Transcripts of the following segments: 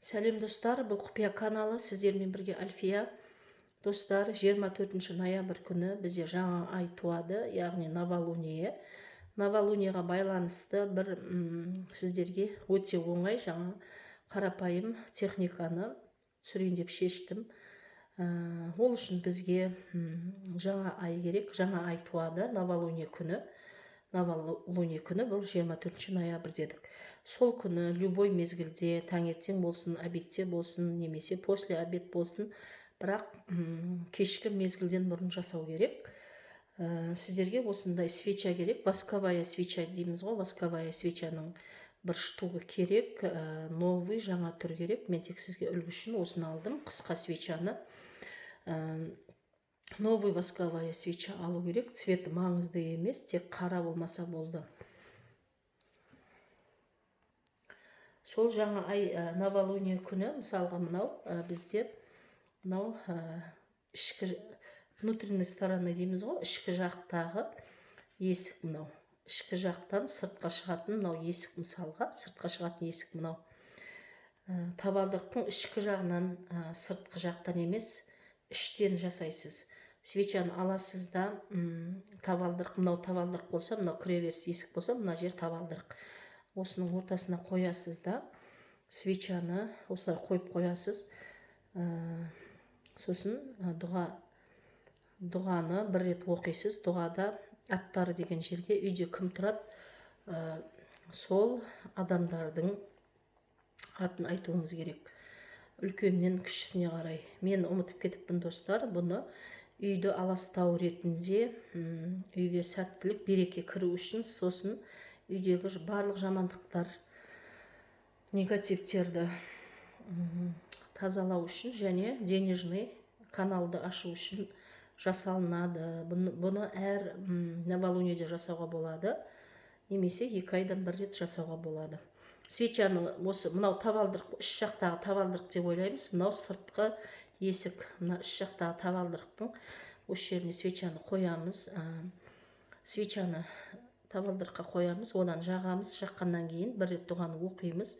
Сәлем достар, бұл құпия каналы, сіздермен бірге Альфия. Достар, 24 ноябрь күні бізде жаңа ай туады, яғни новолуние. Новолунияға байланысты бір сіздерге өте оңай жаңа қарапайым техниканы түсірейін деп шештім. Ол үшін бізге жаңа ай керек, жаңа ай туады, новолуние күні. Новолуние күні бұл 24 ноябрь дедік. Сол күні любой мезгілде, таңертең болсын, обедте болсын, немесе после обед болсын, бірақ кешкі мезгілден бұрын жасау керек. Сіздерге осындай свеча керек, восковая свеча дейміз ғой, восковая свечаның бір штугы керек, новый жаңа түр керек. Мен тек сізге үлгі үшін осыны алдым, қысқа свечаны. Новый восковая свеча алу керек, цветі маңызды емес, тек қара болмаса болды. Сол жаңа ай новолуние күні, мысалға мынау бізде мынау ішкі внутренний стороны дейміз ғой, ішкі жақтағы есік мынау. Ішкі жақтан сыртқа шығатын мынау есік, мысалға сыртқа шығатын есік мынау. Табалдырықтың ішкі жағынан, сыртқы жақтан емес, іштен жасайсыз. Свечаны аласыз да, табалдырық, мынау табалдырық болса, мынау кіреберіс есік болса, мына жер табалдырық. Осының ортасына қоясыз да, свечаны осылай қойып қоясыз. Сосын дұғаны бір рет оқисыз. Дұғада аттары деген жерге үйде кім тұрады, сол адамдардың атын айтуыңыз керек. Үлкеннен кішісіне қарай. Мен ұмытып кетіппін достар, бұны үйді аластау ретінде, үйге сәттілік, береке кіру үшін, сосын үйдегі барлық жамандықтар, негативтерді тазалау үшін және денежный каналды ашу үшін жасалынады. Бұны әр новолуниеде жасауға болады, немесе 2 айдан бір рет жасауға болады. Свечаны осы мынау табалдырық, іш жақтағы табалдырық деп ойлаймыз. Мынау сыртқы есік, мына іш жақтағы табалдырықтың осы жеріне свечаны қоямыз. Свечаны табалдырыққа қоямыз, одан жағамыз. Жаққаннан кейін бір рет дұғаны оқимыз.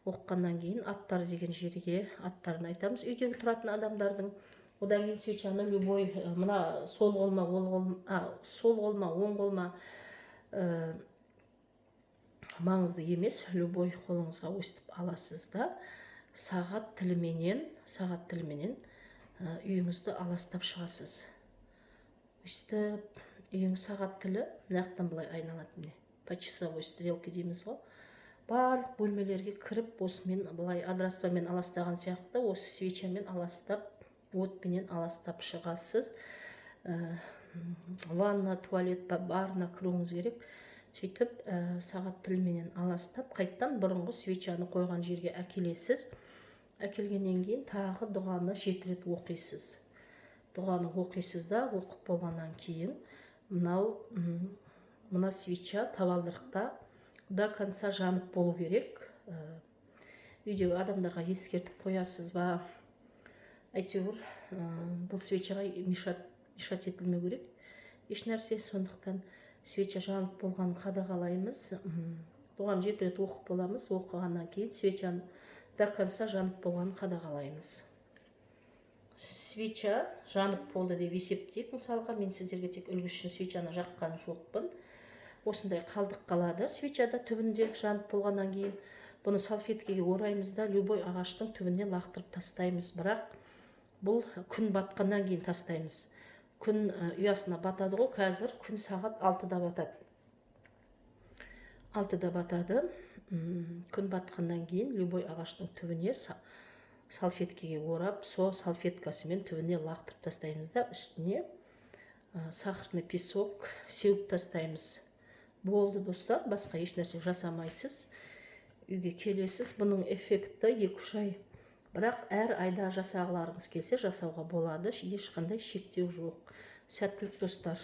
Оққаннан кейін аттар деген жерге аттарын айтамыз, үйдегі тұратын адамдардың. Одан кейін свечаны любой, мына сол қолма, оң қолма маңызды емес, любой қолыңызға өстіп аласыз да, сағат тіліменен үйіңізді аластап шығасыз. Өстіп, үйіңіз сағат тілі мынаяқтан былай айналады, по часовой стрелке дейміз ғой. Барлық бөлмелерге кіріп, осымен былай адыраспамен аластаған сияқты, осы свечамен аластап, отпенен аластап шығасыз. Ванна, туалет барына кіруіңіз керек. Сөйтіп, сағат тілменен аластап, қайттан бұрынғы свечаны қойған жерге әкелесіз. Әкелгеннен кейін тағы дұғаны 7 рет оқисыз. Дұғаны оқисыз да, оқып болғаннан кейін мына свеча табалдырықта до конца жанып болу керек. Үйдегі адамдарға ескертіп қоясыз ба? Әйтеуір, бұл свечаға мешать етілмеу керек. Еш нәрсе, сондықтан свеча жанып болғанын қадағалаймыз. Дұғаны 7 рет оқып боламыз. Оқығаннан кейін свечаны до конца жанып болғанын қадағалаймыз. Свеча жанып болды деп есептейік. Мысалға, мен сіздерге тек үлгі үшін свечаны жаққан жоқпын. Осындай қалдық қалады свечада түбінде жанып болғаннан кейін. Бұны салфеткеге ораймыз да, любой ағаштың түбіне лақтырып тастаймыз. Бірақ бұл күн батқаннан кейін тастаймыз. Күн ұясына батады ғой, қазір күн сағат 6-да батады. 6-да батады. Күн батқаннан кейін любой ағаштың түбіне салфеткеге орап, со салфеткасымен түбіне лақтырып тастаймыз да, үстіне сахарный песок сеуіп тастаймыз. Болды достар, басқа еш нәрсе жасамайсыз. Үйге келесіз. Бұның эффекті 2-3 ай. Бірақ әр айда жасағыларыңыз келсе жасауға болады, ешқандай шектеу жоқ. Сәттілік достар.